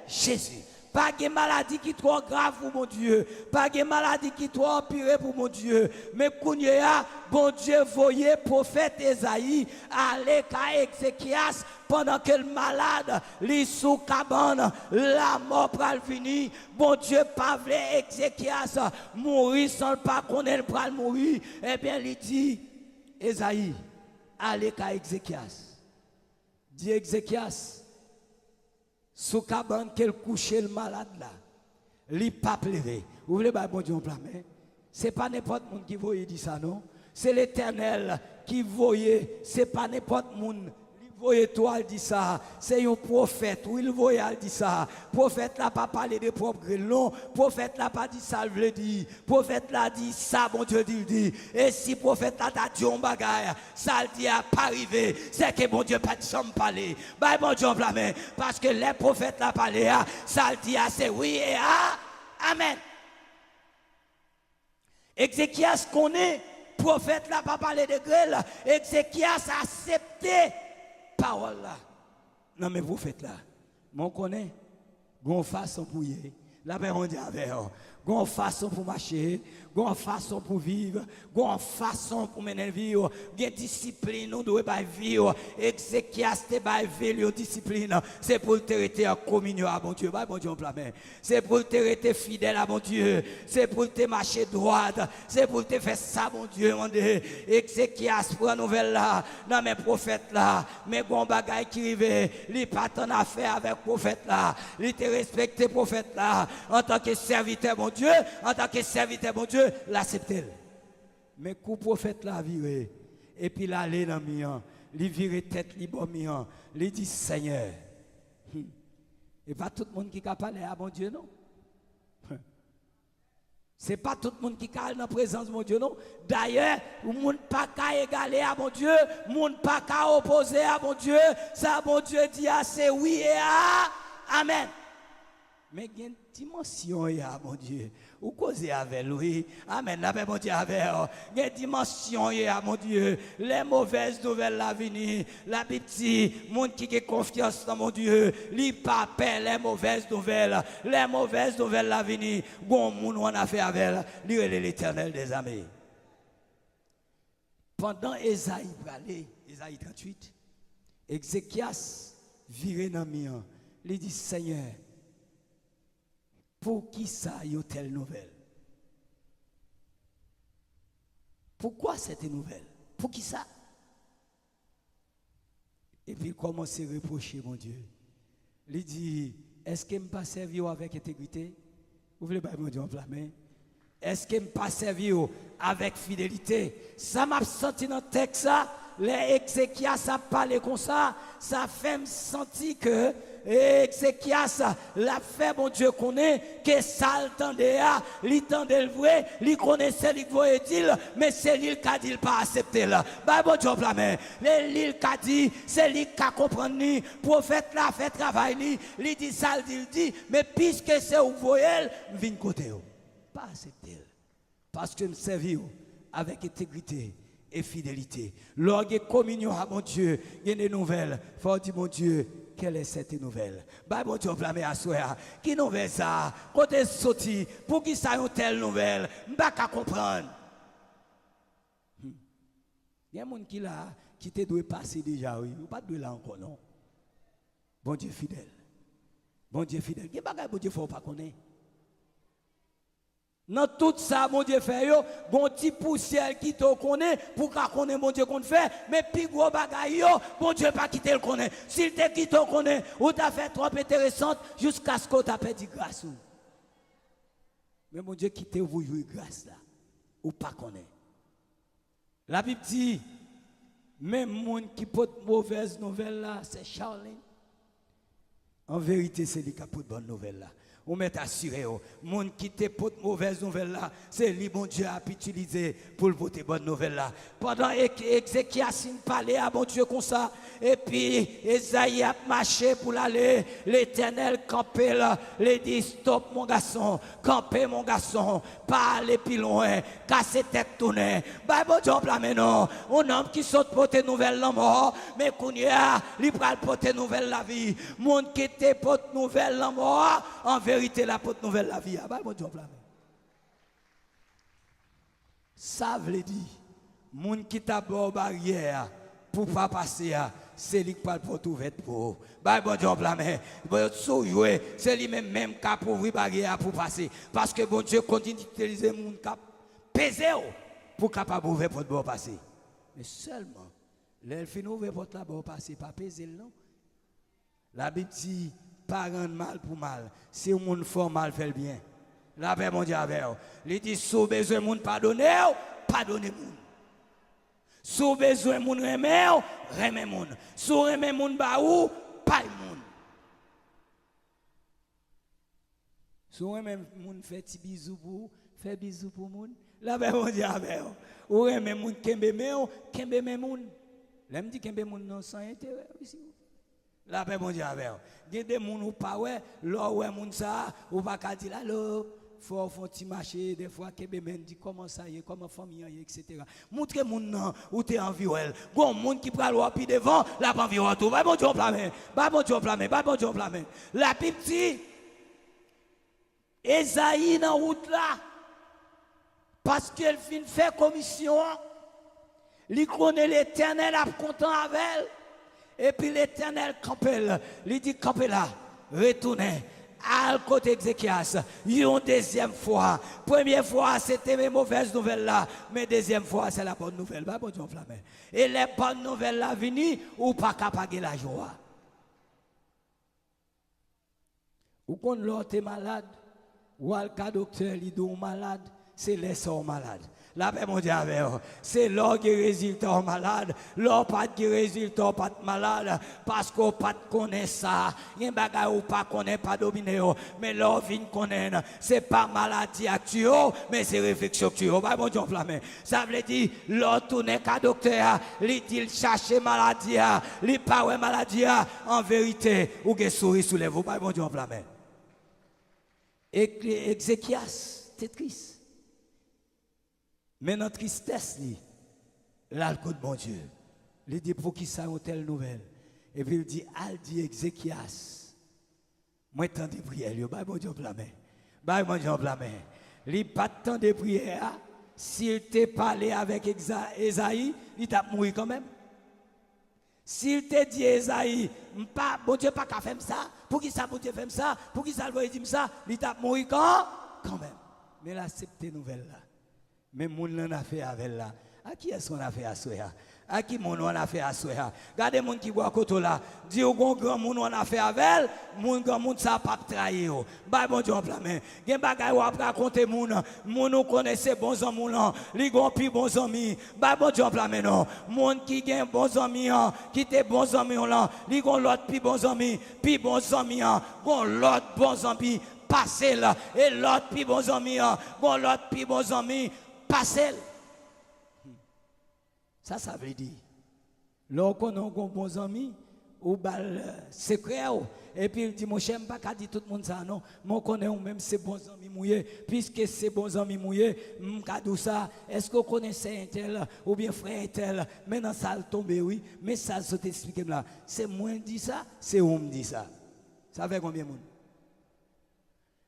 Jésus. Pas de maladie qui est trop grave pour mon Dieu. Pas de maladie qui est trop empirée pour mon Dieu. Mais Kounia, bon Dieu, voyez prophète Esaïe aller à Ézéchias pendant que le malade, li sous cabane, la mort pral fini. Bon Dieu, pas voulait Ézéchias mourir sans pas connaître pral mourir. Eh bien, il dit, Esaïe, allez à Ézéchias. Dit Ézéchias, sous cabane qu'elle couchait le malade là, li pas pleurer. Vous voulez pas bon Dieu en plein main? C'est pas n'importe monde qui voyait dire ça non, c'est l'Éternel qui voyait, c'est pas n'importe monde. Il voyait toi dit ça, c'est un prophète, ou il voyait dit ça. Prophète là pas parler de propre non, prophète là pas dit ça, il veut dire. Prophète là dit ça, bon Dieu dit. Et si prophète là t'a dit un bagage, ça le dit à pas arriver, c'est que bon Dieu pas de chambre parler. Bah bon Dieu en plein main, parce que les prophètes là parlé, ça le dit à c'est oui et amen. Ézéchias connaît, prophète là pas parler de grêle, Ézéchias a accepté parole là. Non mais prophète là, mon connaît, gon façon pour y, la paix on dit avec gon façon pour marcher, gon façon pour vivre, gon façon pour mener vivre, gen discipline nous doit pas vivre. Ézéchias te ba vivre discipline, c'est pour te rester en communion à bon Dieu, bon Dieu en plein main. C'est pour te rester fidèle à bon Dieu, c'est pour te marcher droit, c'est pour te faire ça bon Dieu. Ézéchias prend nouvelle là, non mais prophète là, mais bon bagay qui rive, li pas ton affaire avec prophète là, li te respecter prophète là en tant que serviteur bon Dieu, en tant que serviteur bon Dieu, l'accepter. Mais coup prophète là viré et puis là aller dans mian, li viré tête li bon mian, li dit Seigneur. Et pas tout le monde qui capable à bon Dieu non. C'est pas tout le monde qui calme dans la présence de mon Dieu, non. D'ailleurs, le monde pas qu'à égaler à mon Dieu, le monde pas qu'à opposer à mon Dieu. Ça, mon Dieu dit c'est oui et amen. Mais il y a une dimension, mon Dieu. Ou causer avec lui. Amen. La paix, mon Dieu, avec. Il y a une dimension, mon Dieu. Les mauvaises nouvelles, la venue. La petite, monde qui a confiance dans mon Dieu. Li pas peur, les mauvaises nouvelles. Les mauvaises nouvelles, la venue. Bon, moun, on a fait avec. Lui, l'Éternel des armées. Pendant Esaïe, Esaïe 38, Ézéchias viré dans le mien. Il dit, Seigneur, pour qui ça y a telle nouvelle? Pourquoi cette nouvelle? Pour qui ça? Et puis il commence à reprocher mon Dieu. Il dit, est-ce qu'il ne m'a pas servi avec intégrité? Vous voulez pas mon Dieu en plein main? Est-ce qu'il ne m'a pas servi avec fidélité? Ça m'a senti dans le texte, ça. Les Ézéchias a parlé comme ça fait me sentir que Ézéchias l'a fait, mon Dieu connaît, que ça l'entendait, il tendait le vrai, il connaissait, il voyait dire, mais c'est lui qui a dit, il pas accepté là. Bah, bon Dieu, la main. Lui qui a dit, c'est lui qui a compris, prophète là fait travail, il dit ça, il dit, mais puisque c'est où vous voyez, viens côté, pas accepté. Parce que me servir avec intégrité et fidélité. Lorsque communion à mon Dieu, il y a des nouvelles. Il faut dire, mon Dieu, quelle est cette nouvelle? Bah, mon Dieu, blâmer à soi. Qui nouvelle ça? Côté sorti, pour qui ça une telle nouvelle? Je ne peux pas comprendre. Il y a des gens qui là, qui te doit passer déjà, oui. Ou pas de là encore, non? Bon Dieu fidèle. Bon Dieu fidèle. Il y a des gens bon Dieu, il ne faut pas connaître. Dans tout ça, mon Dieu fait yo, bon petit poussière qui te connaît, pour qu'on connaisse mon Dieu qu'on fait, mais puis gros bagaille yo, mon Dieu pas quitter le connaît. S'il te quitte le connaît, ou t'as fait trop intéressante, jusqu'à ce que t'as perdu grâce. Mais mon Dieu quitte vous jouer grâce là, ou pas connaît. La Bible dit, même monde qui porte mauvaise nouvelle là, c'est Charlene. En vérité, c'est lui qui porte bonne nouvelle là. On met assuré, monde qui te porte mauvaise nouvelle là, c'est lui bon Dieu a utilisé pour porter bonne nouvelle là. Pendant Ézéchias parlait à bon Dieu comme ça, et puis Esaïe a marché pour aller, l'Éternel campé là, il dit stop mon garçon, campé mon garçon, pas aller plus loin, casser tête tourner. Bah bon Dieu blâme non, un homme qui saute porter nouvelle la mort, mais Kounia, il pral porter nouvelle la vie. Monde qui te porte nouvelle la mort, en vérité, la porte nouvelle, la vie. Bah, bon Dieu, ça veut dire, moun qui t'a bon barrière pour pas passer, c'est lui qui parle pour tout ouvert pour. Bah, bon Dieu, c'est lui-même qui a pour ouvrir barrière pour passer. Parce que bon Dieu continue d'utiliser moun qui a pesé pour capable ouvrir porte pour passer. Mais seulement, l'elfine ouvre porte là pour passer, pas peser non. La Bible dit, pas rendre mal pour mal. Si on monde fort mal, fait le bien. La paix, mon Dieu, avec vous. Il dit, si vous avez besoin de monde pardonner, pardonnez-moi. Si vous avez besoin de monde remer, remet-moi. Si vous remet monde baou, pas monde. Si vous remet monde fait petit bisou pour, fait bisou pour monde. La paix, mon Dieu, avec vous. Ou remet monde kembe monde. Là, me dit kembe monde non sans intérêt ici. La paix, mon Dieu, avec vous. Il y a des gens qui pas ouais, là où est moun ça, ou pas qu'à dire allô. Faut petit marché des fois que bébé dit comment ça y est comment famille y est etc. Montre moun nan ou t'es environ gon monde qui pral ou puis devant la pas environ tout ba bon Dieu plamen ba bon Dieu plamen ba bon Dieu plamen la petit Esaïe dans route là parce qu'elle fin faire commission il connaît l'Éternel a content avec elle et puis l'Éternel campel il dit camper là retournez à côté Ézéchias, une deuxième fois. Première fois, c'était mes mauvaises nouvelles là, mais deuxième fois, c'est la bonne nouvelle. Bah, bon Dieu, flamme. Et les bonnes nouvelles là, venues, ou pas capable la joie. Ou quand l'autre est malade, ou le cas docteur, il dit malade, c'est les sorts malades. La paix, mon Dieu, c'est l'or qui résulte en malade, l'or pas qui résulte en pas malade, parce qu'on pas connaît ça, il y a un bagage ou pas connaît pas dominer, mais l'or vient connaître, c'est pas maladie actuelle, mais c'est réflexion actuelle. Bon Dieu, flamme. Ça veut dire, l'or tourne qu'à docteur, il dit cherche maladie, il parle maladie, en vérité, ou que souris sous les vous. Bon Dieu, flamme. Ézéchias, c'est triste. Mais notre tristesse, l'alcool de mon Dieu, il dit pour qui ça une telle nouvelle. Et puis il dit, al dit Ézéchias, moi tant de prières, bah bon Dieu blâmé, bah bon Dieu blâmé. Il pas tant de prières, s'il t'a parlé avec Esaïe, il t'a mouru quand même. S'il te dit Esaïe, pas bon Dieu pas qu'à faire ça, pour qui ça bon Dieu fait ça, pour qui ça le dit ça, il t'a mouru quand même. Mais là c'est cette nouvelle là. Mais moun l'en a fait avec là. À qui est-ce qu'on a fait à Soya? À qui moun on a fait à Soya? Regardez moun qui boit koto là. Dis au grand moun on a fait avec, moun grand moun ça pas trahir. Bah bon Dieu blâme. Gen bagay ou après raconter moun ou connaissez bons amis là, li gon pi bons amis. Bah bon Dieu blâme non. Moun qui gen bons amis qui te bons amis là, li gon l'autre pi bons amis gon l'autre bons amis passer là et l'autre pi bons amis gon l'autre pi bons amis passer. Ça veut dire, lorsqu'on a un bon ami, ou bal secret, et puis il dit, mon cher, je ne pas dire tout le monde ça, non, moi connais même ces bons amis mouillés, puisque ces bons amis mouillés, je ça, est-ce que vous connaissez un tel, ou bien frère un tel, maintenant ça a tombé, oui, mais ça, je t'explique là, c'est moi qui dis ça, c'est où me dit ça. Ça fait combien de monde?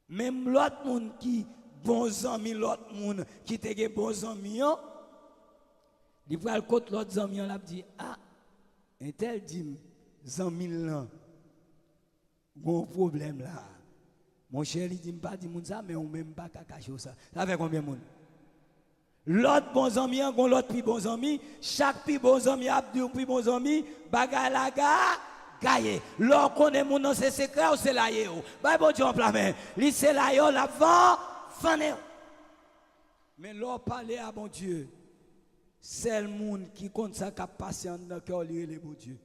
Même l'autre monde qui, bons amis, l'autre monde qui te bons amis, il va le côté l'autre ami, on l'a dit, ah, un tel dit, amis là, bon problème là. Mon cher, il dit, pas dit ça, mais on même pas cacher ça. Ça fait combien de monde? L'autre bon ami, l'autre plus bon ami, chaque plus bon ami a deux plus bons amis, bagay la gaye. L'autre connaît mon nom, c'est secret ou c'est la yo. Bah bon Dieu en plein main. Li c'est la yo, la vent, fané. Mais l'autre parler à bon Dieu. C'est le monde qui compte ça, qui a patient dans le cœur, le bon Dieu.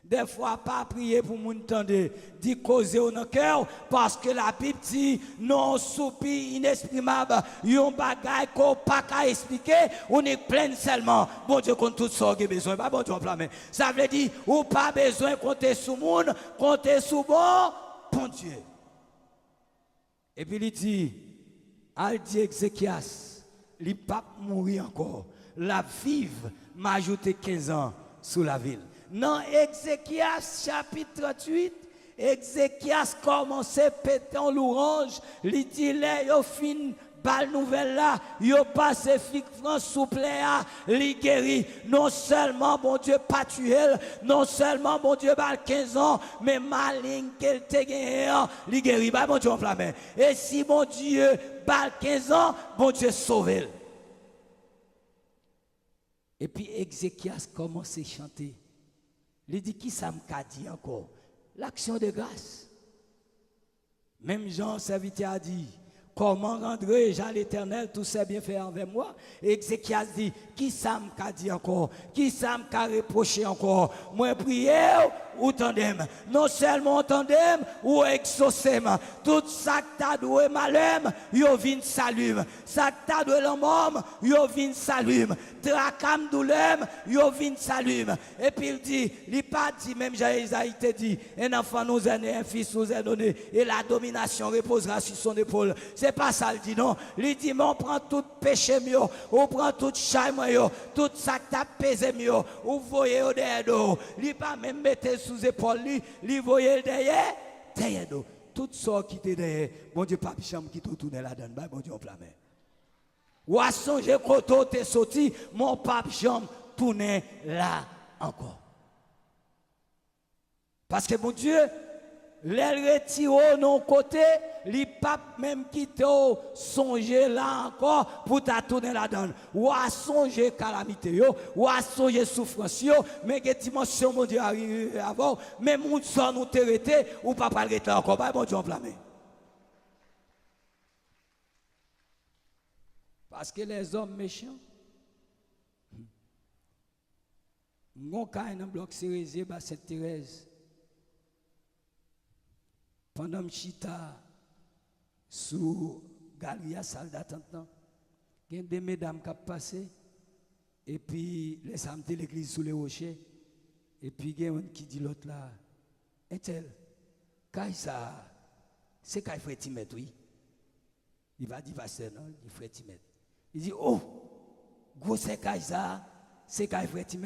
Des fois, pas prier pour moun tande, dit causer dans le cœur, parce que la Bible dit, non soupir inexprimable, yon bagay qu'on pas qu'à expliquer, on est plein seulement. Bon Dieu, compte tout ça, qui besoin, pas bon Dieu, en ça veut dire, ou pas besoin de compter sur monde, compter sur bon Dieu. Et puis il dit, al dit Ézéchias, il pas mourir encore. La vive m'a ajouté 15 ans sous la ville. Dans Ézéchias chapitre 38, Ézéchias commençait à péter en louange. Il dit, les yo fin bal nouvelle là, yo pacifique France souple à li guéri. Non seulement bon Dieu pas tué, non seulement bon Dieu bal 15 ans, mais maligne qu'elle te gagné, li guéri. Bah bon Dieu enflammé. Et si bon Dieu bal 15 ans, bon Dieu sauve. Et puis Ézéchias commence à chanter. Il dit qui ça m'a dit encore? L'action de grâce. Même Jean serviteur a dit, comment rendrai-je à l'Éternel tous ses bienfaits envers moi? Et Ézéchias dit, qui ça m'a dit encore? Qui ça m'a reproché encore? Moi prier ou tandem? Non seulement tandem ou exaucem. Tout ça que t'as doué malem, yo vin salume. Ça que t'as doué l'homme, yo vin salume. Trakam doulem, yo vin salume. Et puis il dit, il pas dit, même Isaïe te dit, un enfant nous est né, un fils nous est donné, et la domination reposera sur son épaule. C'est pas ça, il dit non. Il dit, mais on prend tout péché mieux, on prend tout chaîne mieux, tout ça que t'as pesé mieux, ou voyez au derrière d'eau. Il pas même mettre sous épaule, il voyait derrière d'eau. Tout ça qui était derrière, bon Dieu, papi chambre qui te tourne là-dedans, bon Dieu, on plein. Ou à songer quand t'es sorti, mon pape chambre tourne là encore. Parce que mon Dieu, les retire non côté, les papes même qui t'ont songé là encore pour tourner là-dedans. Ou à songer calamité, ou à songer souffrance, mais que dimension mon Dieu arrive avant, mais mon sang nous t'arrêté, ou pas pas le encore, pas bon Dieu enflammé. Parce que les hommes méchants, mon cas est un bloc Cérésier, Sainte-Thérèse. Pendant que chita sous Galia salle d'attente, il y a des mesdames qui ont passé, et puis les samedis l'église sous les rochers, et puis il y a un qui dit l'autre là, est-elle, ça, c'est qu'il faut être oui. Il va dire, pasteur, non, il faut être il dit, oh, gros c'est ça, c'est qu'il faut être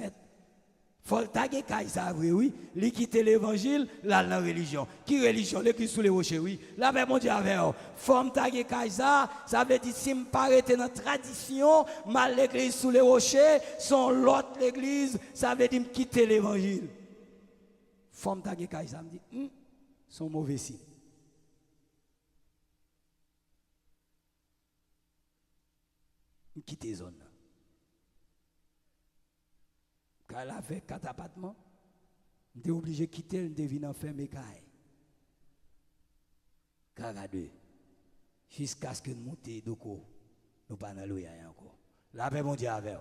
faut le taguer Kaïsa, oui, il quitte l'évangile, là, la religion. Qui religion? L'église sous les rochers, oui. Là, ben, mon Dieu, avec eux. Faut me taguer Kaïsa, ça veut dire, si je m'arrête dans la tradition, mal l'église sous les rochers, son l'autre l'église, ça veut dire quitter l'évangile. Faut me taguer Kaïsa, me dit, son mauvais signe. Quitter zone. Quand elle a fait 4 appartements, on était obligé de quitter, on devait enfermer Kaye. Caradeux. Jusqu'à ce que nous montions d'Oko. Nous ne pas dans l'eau encore. La paix, mon Dieu, avec vous.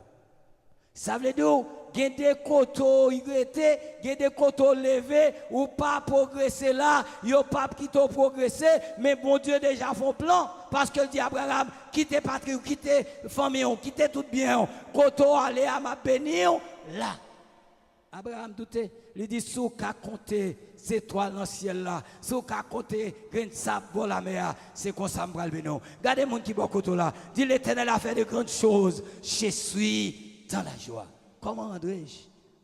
Ça veut dire, il y a des coteaux regrettés, il y a des coteaux levés, ou pas progresser là, il n'y a pas qui t'ont progressé, mais bon Dieu déjà font plan, parce que le dit Abraham, quittez patrie, quittez famille, quittez tout bien, coteau allez à ma bénir, là. Abraham douté, il dit, sous qu'à compter ces étoiles dans le ciel là, sous qu'à compter grain de sable dans la mer, c'est comme ça me bénir. Regardez mon qui bon coteau là, dit l'Éternel a fait de grandes choses, je suis dans la joie. Comment rendrai-je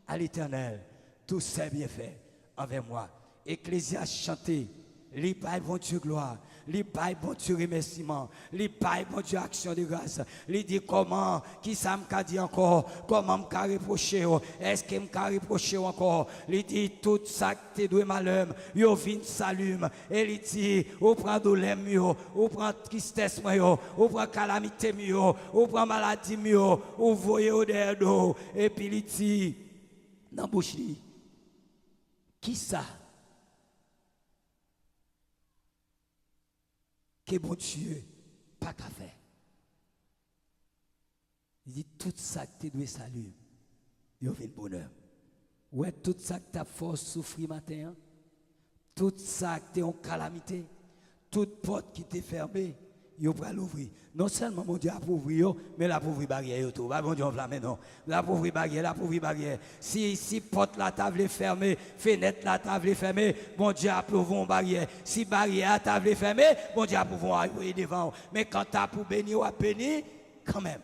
à l'Éternel tous ses bienfaits envers moi? Ecclésias chanté, les bails bon Dieu gloire, les bails bon Dieu remerciement, les bails bon Dieu action de grâce. Il dit comment, qui ça m'a dit encore, comment m'a reproché, est-ce qu'il m'a reproché encore? Il dit tout ça que tu dois malheur, yo vin salume, et il dit, ou prend douleur mieux, ou prend tristesse mieux, ou prend calamité mieux, ou prend maladie mieux, ou voyez au derrière d'eau, et puis il dit, dans bouche qui ça? Que bon Dieu, pas qu'à faire. Il dit tout ça que tu dois saluer, il y a un bonheur. Ouais, tout ça que tu as force souffrir matin, tout ça que tu es en calamité, toute porte qui t'est fermée, il va l'ouvrir. Non seulement mon Dieu a ouvrir, mais la pauvre barrière tout. Pas bon Dieu enflammé non. La pauvre barrière. Si porte la table est fermée, fenêtre la table est fermée, bon Dieu a ouvert une barrière. Si barrière la table est fermée, bon Dieu a ouvert devant. Mais quand tu as pour bénir ou à bénir, quand même.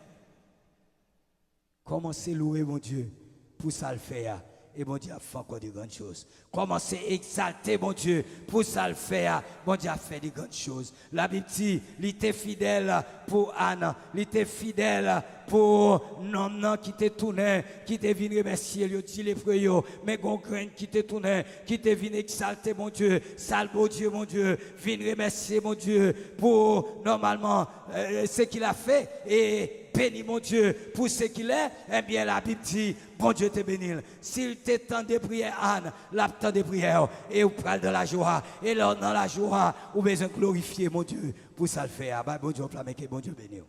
Commencez à louer mon Dieu pour ça le faire. et bon Dieu a fait encore de grandes choses. Commencez à exalter mon Dieu pour ça le faire. Bon Dieu a fait de grandes choses. La Bible dit, il était fidèle pour Anne, il était fidèle pour non qui te tourné, qui te venu remercier, il dit les frères, mais gon grain qui te tourné, qui te venu exalter mon Dieu, salve mon Dieu, vient remercier mon Dieu pour normalement ce qu'il a fait et béni mon Dieu pour ce qu'il est, eh bien la Bible dit, bon Dieu te bénit. S'il t'étend des prières, Anne, l'attend des prières, et vous parlez de la joie, et là dans la joie, vous besoin glorifier mon Dieu pour ça le faire. Bon Dieu, bon Dieu béni.